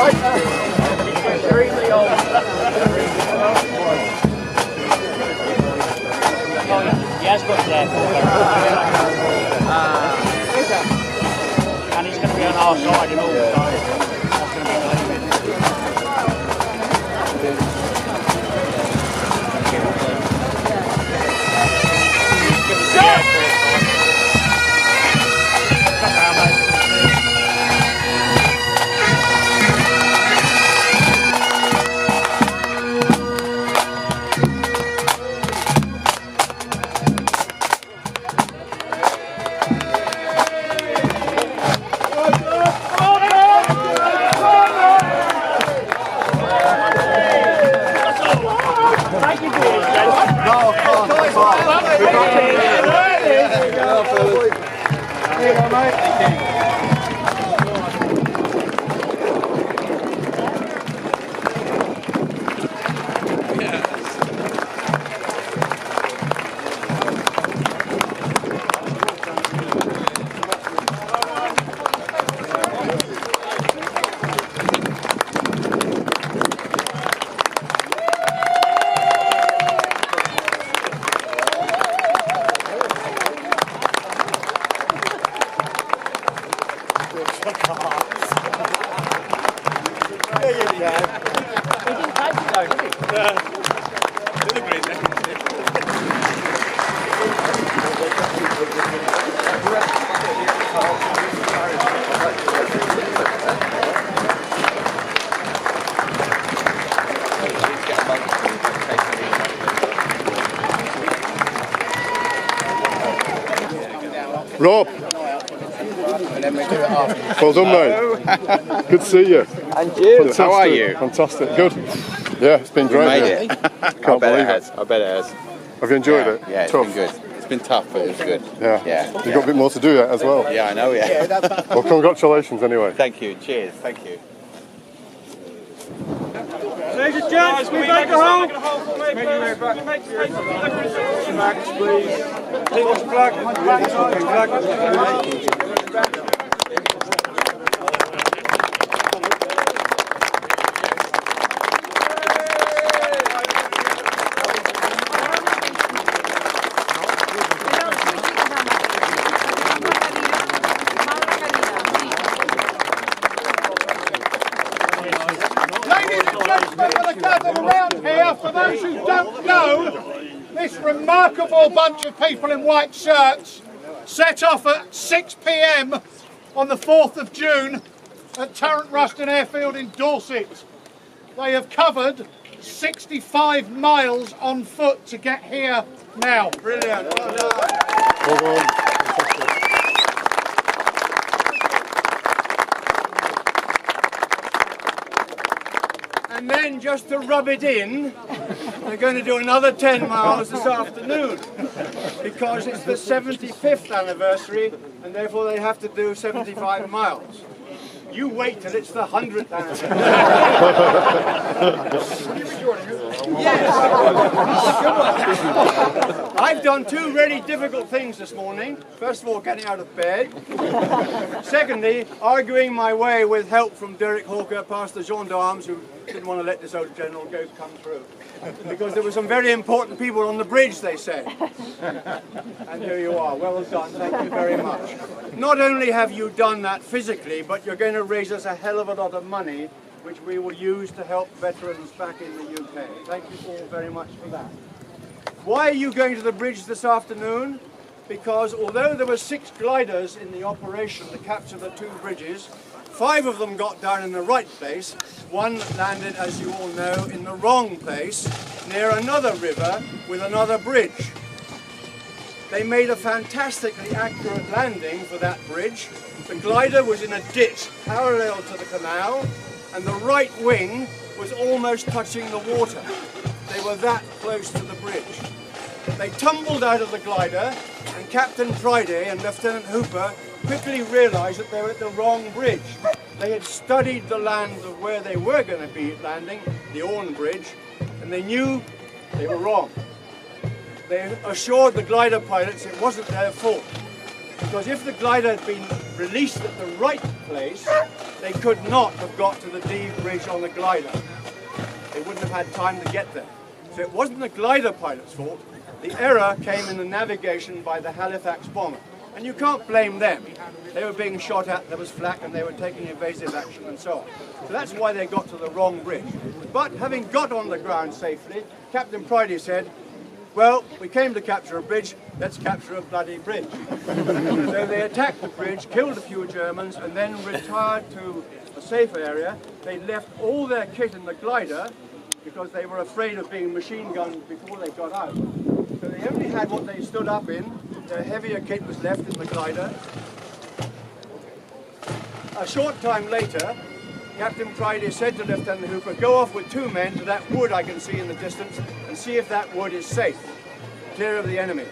Extremely old. He has got there. And he's going to be on our side in all the time. That's going to be Rob. Well done, mate. Good to see you. And you. Fantastic. How are you? Fantastic. Good. Yeah, it's been great. We made it. Can't believe it. I bet it has. Have you enjoyed it? Yeah, it's tough. been good. It's been tough, but it's good. Yeah. Yeah. You've got a bit more to do yet as well. Yeah, I know. Yeah. Well, congratulations anyway. Thank you. Cheers. Thank you. Ladies and gents, we make a hole. Max, please. Take us back. For those who don't know, this remarkable bunch of people in white shirts set off at 6 p.m. on the 4th of June at Tarrant Ruston Airfield in Dorset. They have covered 65 miles on foot to get here now. Brilliant. Well done. And then, just to rub it in, they're going to do another 10 miles this afternoon because it's the 75th anniversary and therefore they have to do 75 miles. You wait till it's the 100th anniversary. Yes. I've done two really difficult things this morning. First of all, getting out of bed. Secondly, arguing my way with help from Derek Hawker past the gendarmes who didn't want to let this old general come through. Because there were some very important people on the bridge, they said. And here you are. Well done. Thank you very much. Not only have you done that physically, but you're going to raise us a hell of a lot of money, which we will use to help veterans back in the UK. Thank you all very much for that. Why are you going to the bridge this afternoon? Because although there were 6 gliders in the operation to capture the 2 bridges, 5 of them got down in the right place. 1 landed, as you all know, in the wrong place, near another river with another bridge. They made a fantastically accurate landing for that bridge. The glider was in a ditch parallel to the canal, and the right wing was almost touching the water. They were that close to the bridge. They tumbled out of the glider, and Captain Friday and Lieutenant Hooper quickly realised that they were at the wrong bridge. They had studied the land of where they were going to be landing, the Orne Bridge, and they knew they were wrong. They assured the glider pilots it wasn't their fault, because if the glider had been released at the right place, they could not have got to the D bridge on the glider. They wouldn't have had time to get there. So it wasn't the glider pilot's fault. The error came in the navigation by the Halifax bomber. And you can't blame them. They were being shot at, there was flak, and they were taking evasive action and so on. So that's why they got to the wrong bridge. But having got on the ground safely, Captain Pridey said, well, we came to capture a bridge, let's capture a bloody bridge. So they attacked the bridge, killed a few Germans, and then retired to a safe area. They left all their kit in the glider because they were afraid of being machine gunned before they got out. So they only had what they stood up in. Their heavier kit was left in the glider. A short time later, Captain Pridey said to Lieutenant Hooper, go off with 2 men to that wood I can see in the distance and see if that wood is safe, clear of the enemy.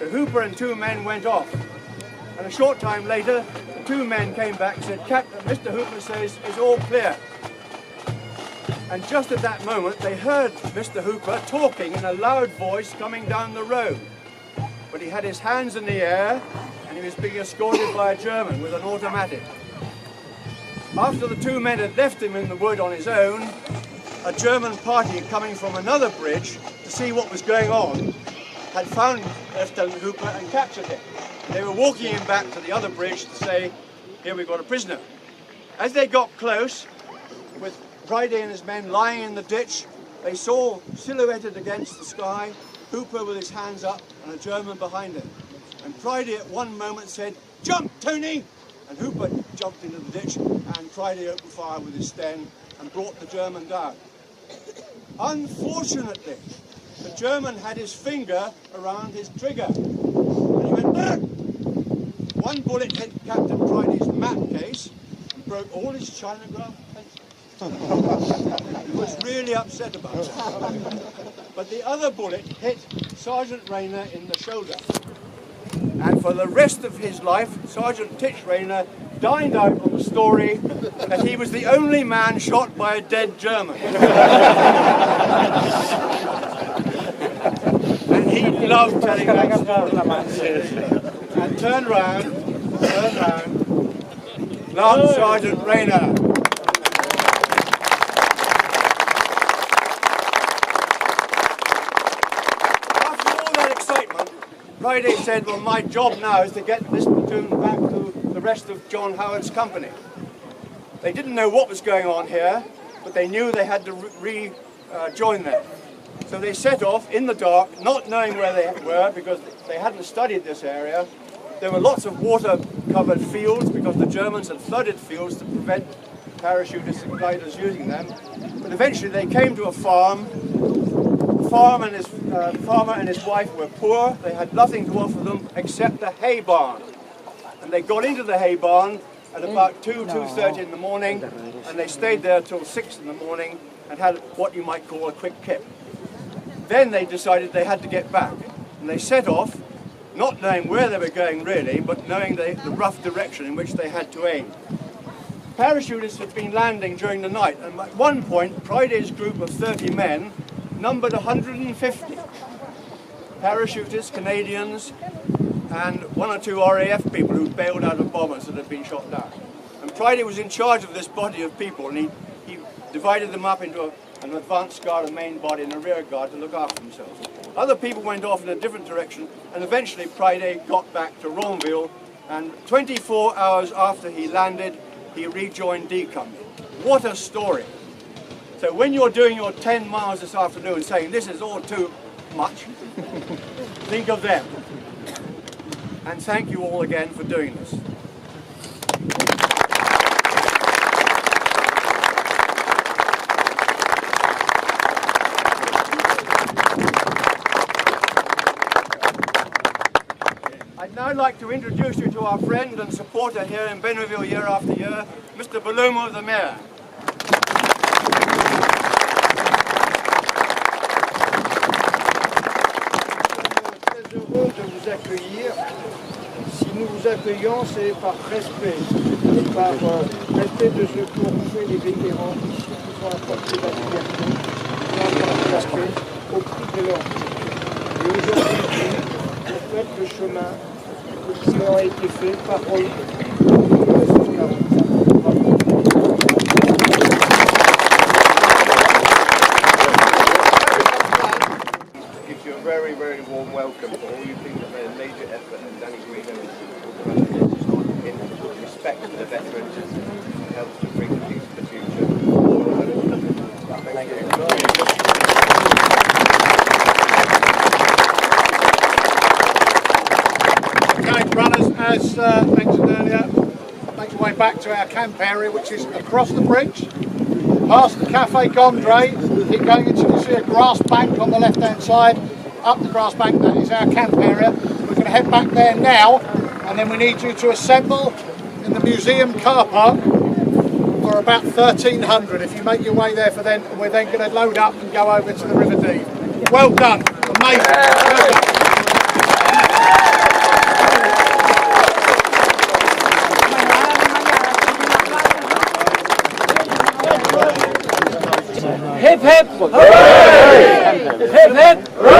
So Hooper and 2 men went off. And a short time later, the 2 men came back and said, Captain, Mr. Hooper says it's all clear. And just at that moment, they heard Mr. Hooper talking in a loud voice coming down the road. But he had his hands in the air and he was being escorted by a German with an automatic. After the 2 men had left him in the wood on his own, a German party coming from another bridge to see what was going on had found Lieutenant Hooper and captured him. They were walking him back to the other bridge to say, here we've got a prisoner. As they got close, with Pridey and his men lying in the ditch, they saw silhouetted against the sky Hooper with his hands up and a German behind him. And Pridey at one moment said, jump, Tony! And Hooper jumped into the ditch and Pridey opened fire with his Sten and brought the German down. Unfortunately, the German had his finger around his trigger. And he went, ah! One bullet hit Captain Pridey's map case and broke all his chronograph pencils. He was really upset about it. But the other bullet hit Sergeant Rayner in the shoulder. And for the rest of his life, Sergeant Titch Rayner dined out on the story that he was the only man shot by a dead German. And he loved telling that story. And turned round, loved Sergeant Rayner. Pridey said, well, my job now is to get this platoon back to the rest of John Howard's company. They didn't know what was going on here, but they knew they had to rejoin them. So they set off in the dark, not knowing where they were because they hadn't studied this area. There were lots of water-covered fields because the Germans had flooded fields to prevent parachutists and gliders using them. But eventually they came to a farm. The farmer and his wife were poor. They had nothing to offer them except the hay barn. And they got into the hay barn at about 2:30 in the morning, and they stayed there till 6 in the morning and had what you might call a quick kip. Then they decided they had to get back, and they set off, not knowing where they were going really, but knowing the rough direction in which they had to aim. Parachutists had been landing during the night, and at one point, Pridey's group of 30 men numbered 150. Parachutists, Canadians, and 1 or 2 RAF people who bailed out of bombers that had been shot down. And Pridey was in charge of this body of people, and he divided them up into an advance guard, a main body, and a rear guard to look after themselves. Other people went off in a different direction, and eventually Pridey got back to Ronville, and 24 hours after he landed, he rejoined D Company. What a story! So when you're doing your 10 miles this afternoon saying this is all too much, think of them. And thank you all again for doing this. I'd now like to introduce you to our friend and supporter here in Bénouville year after year, Mr. Bellomo the Mayor. Heureux de vous accueillir. Si nous vous accueillons, c'est par respect, par respect de ce qu'ont fait les vétérans ici qui sont apportés la liberté, qui ont apporté la paix au prix de leur vie. Et aujourd'hui, vous faites le chemin qui a été fait, parole de 1945. Bravo. respect for the veterans helps to bring peace to the future. Thank you. Okay, runners, as mentioned earlier, make your way back to our camp area, which is across the bridge, past the Cafe Gondre, keep going until you see a grass bank on the left-hand side. Up the grass bank, that is our camp area. We're going to head back there now, and then we need you to assemble in the museum car park for about 1300. If you make your way there for then, we're then going to load up and go over to the River Dee. Well done, amazing. Well done. Hip hip! Hooray! Hip hip! Hooray!